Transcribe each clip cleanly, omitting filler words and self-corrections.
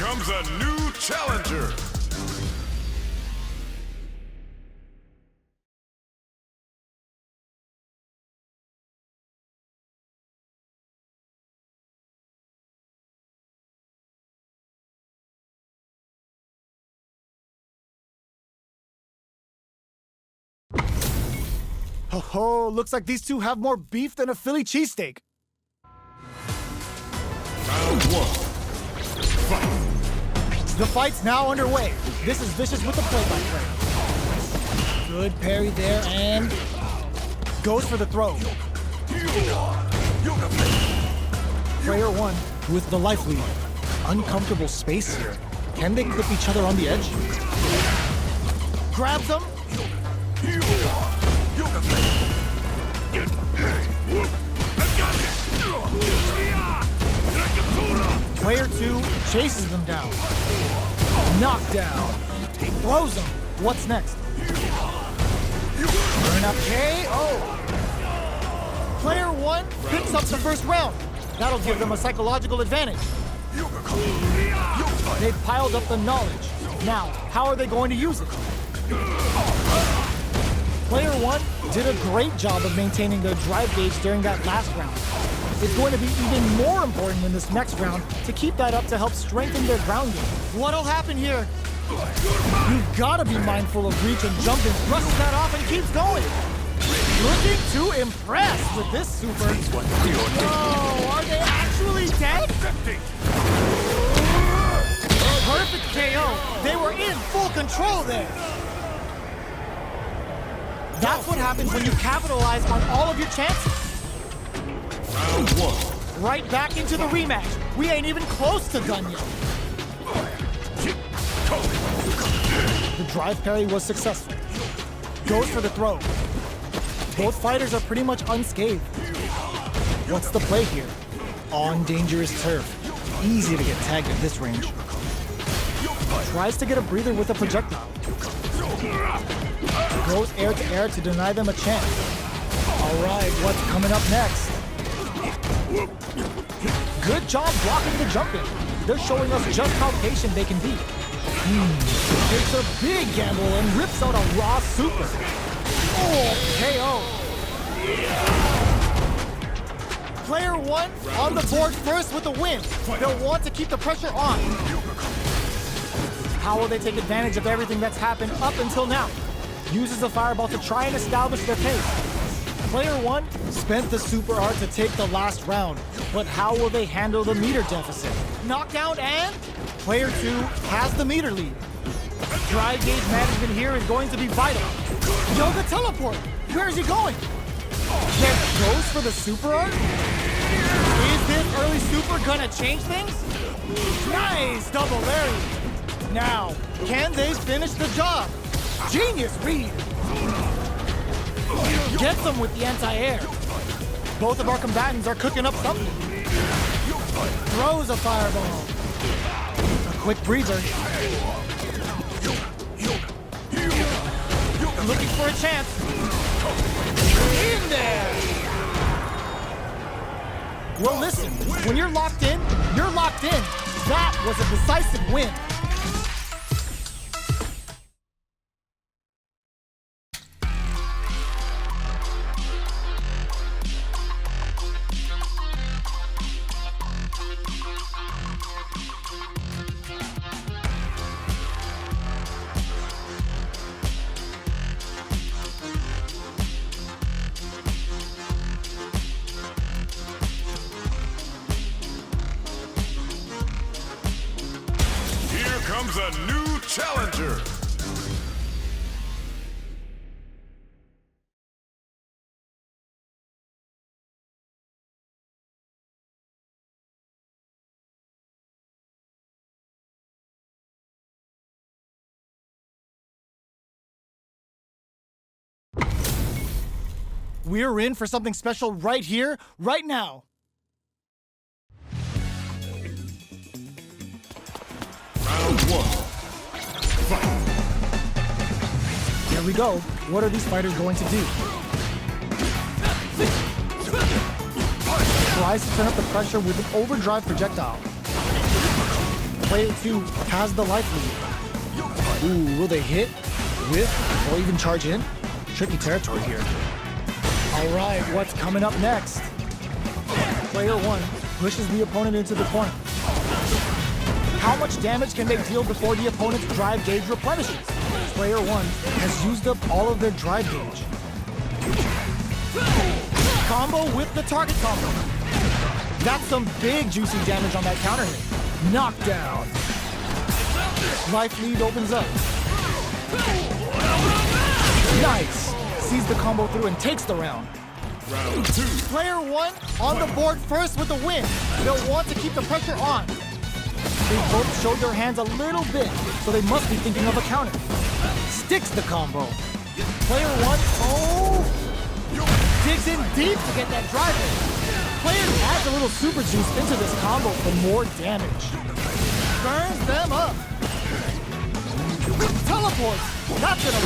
comes a new challenger. Oh, looks like these two have more beef than a Philly cheesesteak. Round one. Fight. The fight's now underway. This is Vicious with the play-by-play. Good parry there and goes for the throw. Player one with the life lead. Uncomfortable space here. Can they clip each other on the edge? Grabs him. Player two chases them down. Knockdown. Throws him. What's next? Turn up KO. Player one picks up the first round. That'll give them a psychological advantage. They've piled up the knowledge. Now, how are they going to use it? Player one did a great job of maintaining their drive gauge during that last round. It's going to be even more important in this next round to keep that up to help strengthen their ground game. What'll happen here? You've got to be mindful of reach and jump and brushes that off and keeps going. Looking to impress with this super. Oh, are they actually dead? Perfect KO. They were in full control there. That's what happens when you capitalize on all of your chances. Round one. Right back into the rematch. We ain't even close to done yet. The drive parry was successful. Goes for the throw. Both fighters are pretty much unscathed. What's the play here? On dangerous turf. Easy to get tagged at this range. Tries to get a breather with a projectile. Goes air to air to deny them a chance. All right, what's coming up next? Good job blocking the jump in. They're showing us just how patient they can be. Takes a big gamble and rips out a raw super. Oh, KO. Player one on the board first with the win. They'll want to keep the pressure on. How will they take advantage of everything that's happened up until now? Uses the fireball to try and establish their pace. Player one spent the super art to take the last round, but how will they handle the meter deficit? Knockdown and player two has the meter lead. Drive gauge management here is going to be vital. Yoga teleport, where is he going? There goes for the super art? Is this early super gonna change things? Nice double Larry. Now, can they finish the job? Genius read. Gets them with the anti-air. Both of our combatants are cooking up something. Throws a fireball. A quick breather. Looking for a chance. In there. Well, listen, when you're locked in, you're locked in. That was a decisive win. Comes a new challenger. We're in for something special right here, right now. Round one. Fight. Here we go. What are these fighters going to do? Tries to turn up the pressure with an overdrive projectile. Player 2 has the life lead. Ooh, will they hit, whiff, or even charge in? Tricky territory here. All right, what's coming up next? Player 1 pushes the opponent into the corner. How much damage can they deal before the opponent's drive gauge replenishes? Player 1 has used up all of their drive gauge. Combo with the target combo. That's some big juicy damage on that counter hit. Knockdown. Life lead opens up. Nice. Sees the combo through and takes the round. Round 2. Player 1 on the board first with the win. They'll want to keep the pressure on. They both showed their hands a little bit, so they must be thinking of a counter. Sticks the combo. Player 1, digs in deep to get that drive in. Player adds a little super juice into this combo for more damage. Burns them up. Teleports. That's gonna,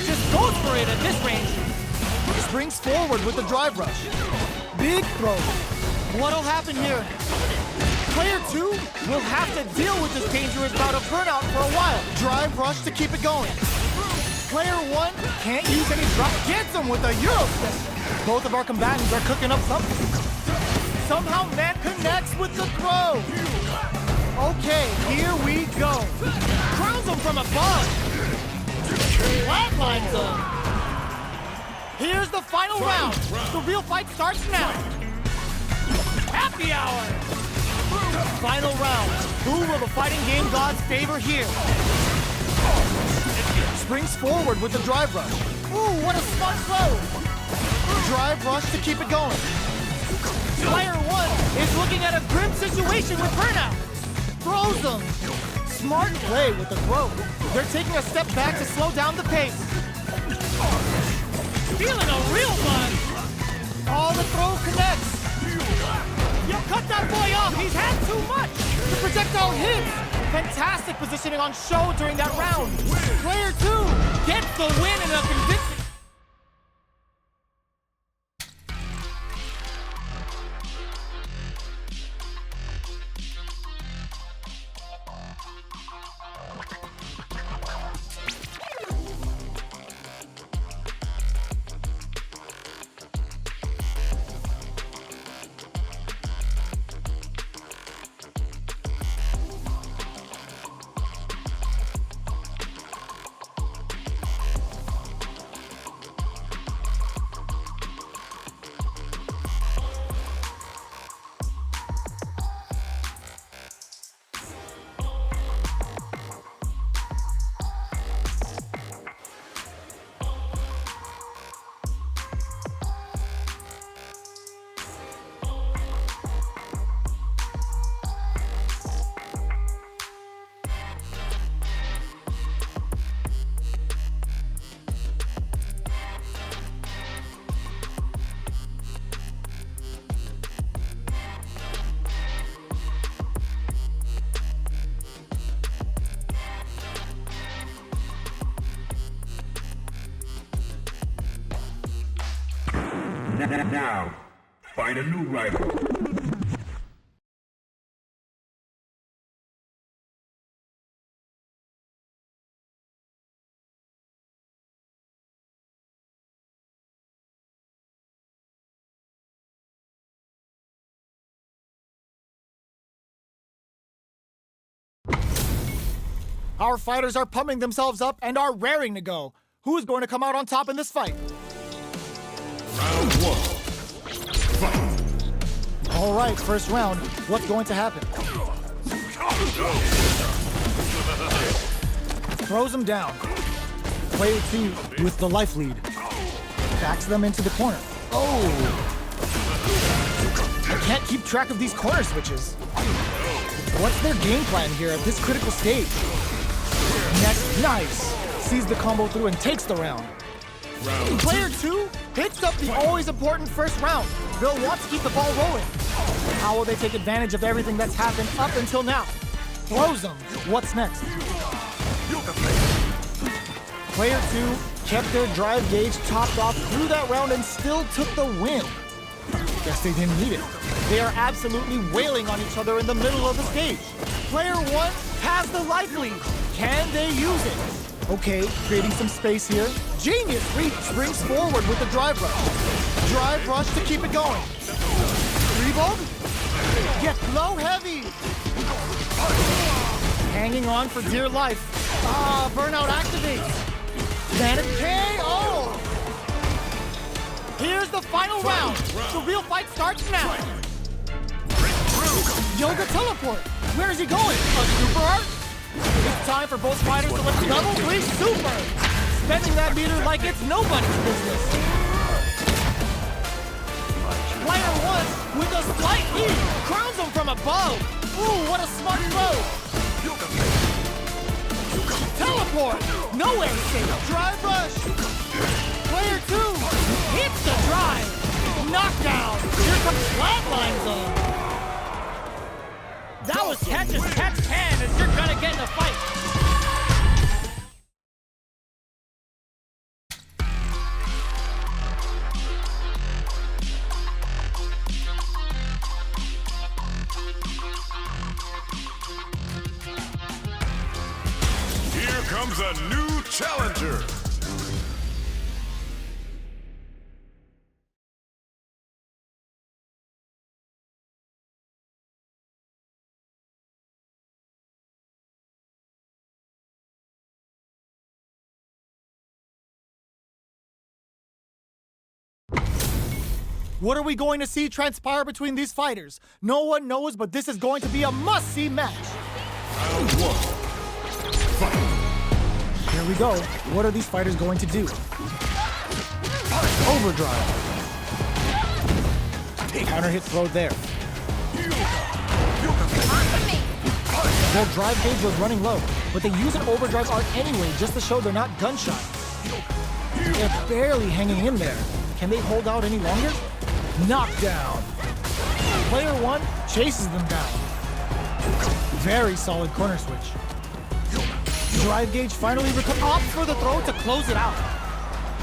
just goes for it at this range. Springs forward with the drive rush. Big throw. What'll happen here? Player 2 will have to deal with this dangerous bout of burnout for a while. Drive rush to keep it going. Player 1 can't use any drop. Gets him with a Euro step. Both of our combatants are cooking up something. Somehow man connects with the throw. Okay, here we go. Crowns him from above. Flatlines him. Here's the final round. The real fight starts now. Happy hour. Final round. Who will the fighting game gods favor here? Springs forward with the drive rush. Ooh, what a smart throw. Drive rush to keep it going. Player 1 is looking at a grim situation with burnout. Throws them. Smart play with the throw. They're taking a step back to slow down the pace. Feeling a real one. Oh, the throw connects. Yo, cut that boy off. He's had too much. The projectile hits. Fantastic positioning on show during that round. Player 2 gets the win in a convincing. Now, find a new rival. Our fighters are pumping themselves up and are raring to go. Who is going to come out on top in this fight? Round 1. Fight. All right, first round. What's going to happen? Throws him down. Player 2 with the life lead. Backs them into the corner. Oh! I can't keep track of these corner switches. What's their game plan here at this critical stage? Next, nice. Sees the combo through and takes the round. Player 2 hits up the always important first round. They'll want to keep the ball rolling. How will they take advantage of everything that's happened up until now? Throws them. What's next? Player 2 kept their drive gauge topped off through that round and still took the win. Guess they didn't need it. They are absolutely wailing on each other in the middle of the stage. Player one has the life lead. Can they use it? Okay, creating some space here. Genius reach springs forward with the drive rush. Drive rush to keep it going. Rebound? Get low heavy. Hanging on for dear life. Burnout activates. Vanity KO! Here's the final round. The real fight starts now. Yoga teleport. Where is he going? A super art? It's time for both fighters to let double 3 super. Spending that meter like it's nobody's business. Player one with a slight lead crowns him from above. Ooh, what a smart throw. Teleport. No way safe. Drive rush. Player two hits the drive. Knockdown. Here comes Flatline Zone. That was catch as catch can as you're gonna get in a fight. Here comes a new challenger. What are we going to see transpire between these fighters? No one knows, but this is going to be a must-see match. Round one. Fight. Here we go. What are these fighters going to do? Overdrive. Counter hit throw there. Their drive gauge was running low, but they use an overdrive art anyway just to show they're not gun-shy. They're barely hanging in there. Can they hold out any longer? Knockdown. Player one chases them down. Very solid corner switch. Drive gauge finally opts for the throw to close it out.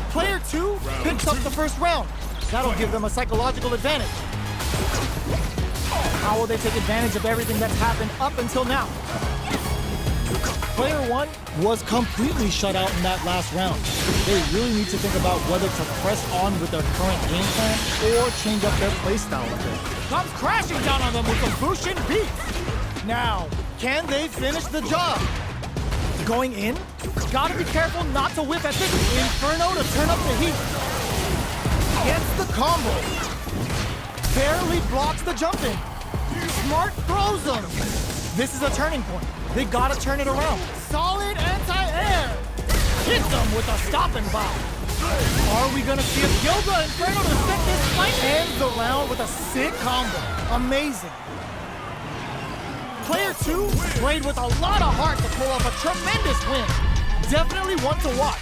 Player two picks up the first round. That'll give them a psychological advantage. How will they take advantage of everything that's happened up until now? Player one was completely shut out in that last round. They really need to think about whether to press on with their current game plan or change up their playstyle a bit. Comes crashing down on them with the Bushin beat. Now, can they finish the job? Going in? Gotta be careful not to whip at this Inferno to turn up the heat. Gets the combo. Barely blocks the jump in. Smart throws them. This is a turning point. They gotta turn it around. Solid anti-air. Hits them with a stop and bomb. Are we gonna see a Yoga Inferno to set this fight? Ends the round with a sick combo. Amazing. Player two played with a lot of heart to pull off a tremendous win. Definitely one to watch.